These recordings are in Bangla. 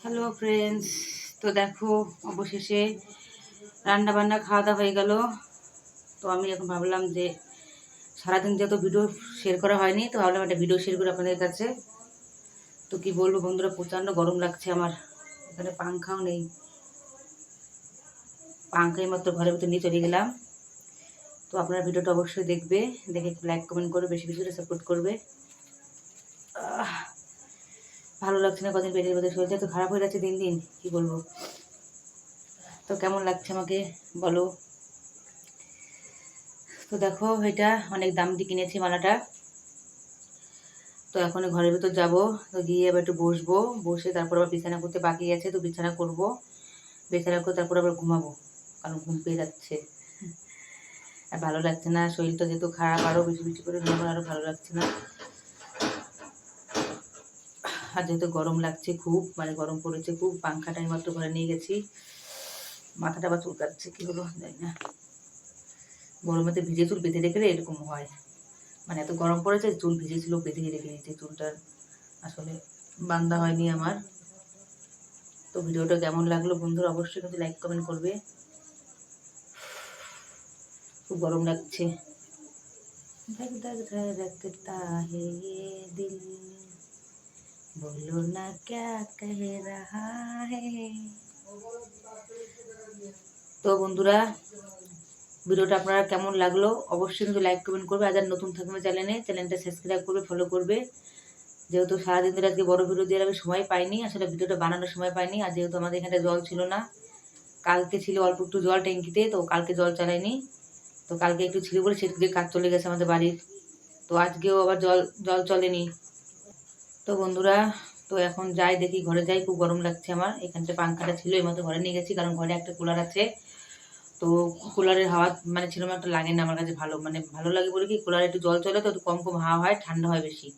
হ্যালো ফ্রেন্ডস, তো দেখো অবশেষে রান্না বান্না খাওয়া দাওয়া হয়ে গেল। তো আমি এখন ভাবলাম যে সারাদিন যেহেতু ভিডিও শেয়ার করা হয়নি, তো ভাবলাম একটা ভিডিও শেয়ার করি আপনাদের কাছে। তো কি বলবো বন্ধুরা, প্রচণ্ড গরম লাগছে আমার। এখানে পাংখাও নেই, পাংখাই মাত্র ঘরের ভিতরে নিয়ে চলে গেলাম। তো আপনারা ভিডিওটা অবশ্যই দেখবে, দেখে লাইক কমেন্ট করবে, বেশি বেশি করে সাপোর্ট করবে। ভালো লাগছে না, কদিন পেটের মধ্যে শরীরটা তো খারাপ হয়ে যাচ্ছে দিন দিন, কি বলবো। তো কেমন লাগছে আমাকে বলো। তো দেখো, এটা অনেক দাম দিয়ে কিনেছি মালাটা। তো এখন ঘরের ভিতর যাব, তো গিয়ে এবার একটু বসবো, বসে তারপর আবার বিছানা করতে বাকি আছে, তো বিছানা করব, বিছানা করে তারপর আবার ঘুমাবো, কারণ ঘুম পেয়ে যাচ্ছে। আর ভালো লাগছে না, শরীরটা যেহেতু খারাপ, আরও বেশি বেশি করে ঘুমাবো, আরও ভালো লাগছে না। আর যেহেতু গরম লাগছে খুব, মানে গরম পড়েছে খুব, পাংখাটা মাত্র ঘরে নিয়ে গেছি, মাথাটা আবার চুলকাচ্ছে, কি হলো জানি না। গরমেতে ভিজে চুল বেঁধে রেখে এরকম হয়, মানে এত গরম পড়েছে, চুল ভিজেছিল বেঁধে রেখে দিয়েছে, চুলটার আসলে বান্ধা হয়নি আমার। তো ভিডিওটা কেমন লাগলো বন্ধুরা অবশ্যই কিন্তু লাইক কমেন্ট করবে। খুব গরম লাগছে। ধক ধক ধড়কতা হে ये दिल, बोलो ना क्या कह रहा है। তো বন্ধুরা, ভিডিওটা আপনারা কেমন লাগলো অবশ্যই কিন্তু লাইক কমেন্ট করবে। আর যারা নতুন থাকবে চ্যানেলটা সাবস্ক্রাইব করবে, ফলো করবে। যেহেতু সারাদিন ধরে আজকে বড় ভিডিও দিয়ে আমি সময় পাইনি, আসলে ভিডিওটা বানানোর সময় পাইনি। আর যেহেতু আমাদের এখানে জল ছিল না, কালকে ছিল অল্প একটু জল ট্যাঙ্কিতে, তো কালকে জল চালাইনি। তো কালকে একটু ছিল বলে সেটুকু দিয়ে কাজ চলে গেছে আমাদের বাড়ির। তো আজকেও আবার জল জল চলেনি। তো বন্ধুরা, তো এখন যাই, দেখি ঘরে যাই, খুব গরম লাগছে আমার। এখানটা পাংখাটা ছিল, এই মতো ঘরে নিয়ে গেছি, কারণ ঘরে একটা কুলার আছে। তো কুলারের হাওয়া মানে ছিল একটা লাগে না আমার কাছে, ভালো মানে ভালো লাগে বলে কি, কুলারে একটু জল চলে তো একটু কম কম হাওয়া হয়, ঠান্ডা হয় বেশি।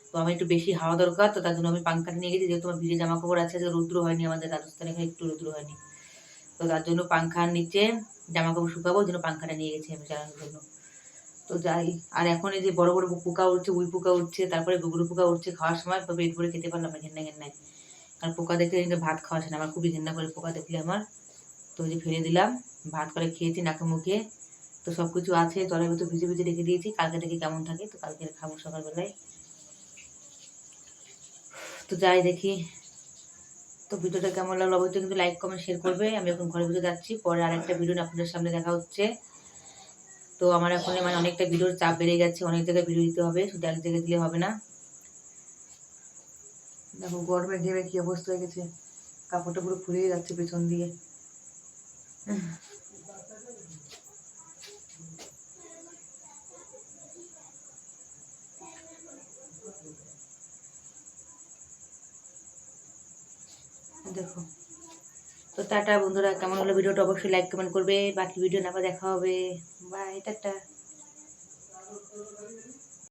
তো আমি একটু বেশি হাওয়া দরকার, তো তার জন্য আমি পাংখাটা নিয়ে গেছি। যেহেতু আমার ভিজে জামা কাপড় আছে, যে রৌদ্র হয়নি আমাদের রাজস্থানে, এখানে একটু রৌদ্র হয়নি, তো তার জন্য পাংখার নিচে জামা কাপড় শুকাবো, ওই জন্য পাংখাটা নিয়ে গেছি আমি চালানোর জন্য। তো যাই। আর এখন এই যে বড় বড় পোকা উঠছে, উই পোকা উঠছে, তারপরে গুগরু পোকা উঠছে, খাওয়ার সময় পেট ভরে খেতে পারলাম না, ঘেন্না ঘেন্নায়। আর পোকা দেখলে কিন্তু ভাত খাওয়া আসে না, আমার খুবই ঘেন্না করে পোকা দেখলে আমার। তো ওই যে ফেলে দিলাম, ভাত করে খেয়েছি নাকে মুখে। তো সব কিছু আছে, জলের ভিতর ভিজে ভিজে রেখে দিয়েছি, কালকে দেখি কেমন থাকে, তো কালকে খাবো সকালবেলায়। তো যাই দেখি। তো ভিডিওটা কেমন লাগলো অবশ্যই কিন্তু লাইক কমেন্ট শেয়ার করবে। আমি এখন ঘরের ভিতরে যাচ্ছি, পরে আরেকটা ভিডিও আপনাদের সামনে দেখা হচ্ছে। তো আমার এখন মানে অনেকটা ভিডিওর চাপ বেড়ে গেছে, অনেক জায়গায় ভিডিও দিতে হবে, শুধু এক জায়গায় দিলে হবে না। দেখো গরমে ঘেমে কি অবস্থা হয়ে গেছে, কাপড়টা পুরো ফুরিয়ে যাচ্ছে পেছন দিয়ে। দেখো। তো টাটা বন্ধুরা, কেমন হলো ভিডিওটা অবশ্যই লাইক কমেন্ট করবে। বাকি ভিডিও না দেখা হবে। Bye, tata.